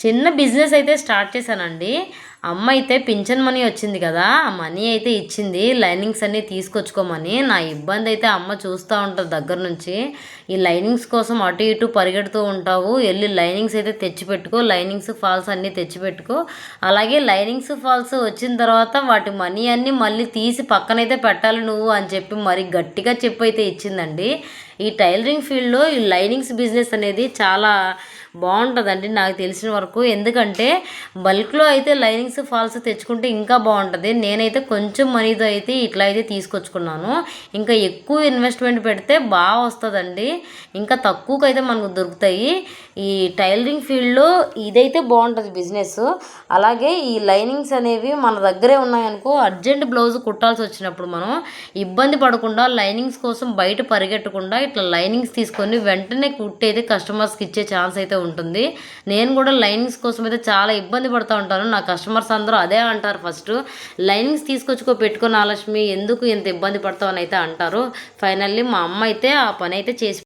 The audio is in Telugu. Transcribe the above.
చిన్న బిజినెస్ అయితే స్టార్ట్ చేశానండి. అమ్మ అయితే పింఛన్ మనీ వచ్చింది కదా! ఆ మనీ అయితే ఇచ్చింది. లైనింగ్స్ అన్నీ తీసుకొచ్చుకోమని. నా ఇబ్బంది అయితే అమ్మ చూస్తూ ఉంటది దగ్గర నుంచి. ఈ లైనింగ్స్ కోసం అటు ఇటు పరిగెడుతూ ఉంటావు. ఎళ్లి లైనింగ్స్ అయితే తెచ్చిపెట్టుకో. లైనింగ్స్, ఫాల్స్ అన్నీ తెచ్చిపెట్టుకో. అలాగే లైనింగ్స్, ఫాల్స్ వచ్చిన తర్వాత వాటి మనీ అన్నీ మళ్ళీ తీసి పక్కనైతే పెట్టాలి నువ్వు అని చెప్పి మరి గట్టిగా చెప్పైతే ఇచ్చిందండి. ఈ టైలరింగ్ ఫీల్డ్‌లో ఈ లైనింగ్స్ బిజినెస్ అనేది చాలా బాగుంటుందండి నాకు తెలిసిన వరకు. ఎందుకంటే బల్క్లో అయితే లైనింగ్స్, ఫాల్స్ తెచ్చుకుంటే ఇంకా బాగుంటుంది. నేనైతే కొంచెం మనీతో అయితే ఇట్లా అయితే తీసుకొచ్చుకున్నాను. ఇంకా ఎక్కువ ఇన్వెస్ట్మెంట్ పెడితే బాగా వస్తుందండి. ఇంకా తక్కువకైతే మనకు దొరుకుతాయి. ఈ టైలరింగ్ ఫీల్డ్లో ఇదైతే బాగుంటుంది బిజినెస్. అలాగే ఈ లైనింగ్స్ అనేవి మన దగ్గరే ఉన్నాయనుకో, అర్జెంట్ బ్లౌజ్ కుట్టాల్సి వచ్చినప్పుడు మనం ఇబ్బంది పడకుండా, లైనింగ్స్ కోసం బయట పరిగెట్టకుండా ఇట్లా లైనింగ్స్ తీసుకొని వెంటనే కుట్టి అయితే కస్టమర్స్కి ఇచ్చే ఛాన్స్ అయితే ఉంటుంది. నేను కూడా లైనింగ్స్ కోసం అయితే చాలా ఇబ్బంది పడుతూ ఉంటాను. నా కస్టమర్స్ అందరూ అదే అంటారు ఫస్ట్, లైనింగ్స్ తీసుకొచ్చుకో పెట్టుకో నాగలక్ష్మి, ఎందుకు ఇంత ఇబ్బంది పడతావు అని అయితే అంటారు. ఫైనల్లీ మా అమ్మ అయితే ఆ పని అయితే చేసి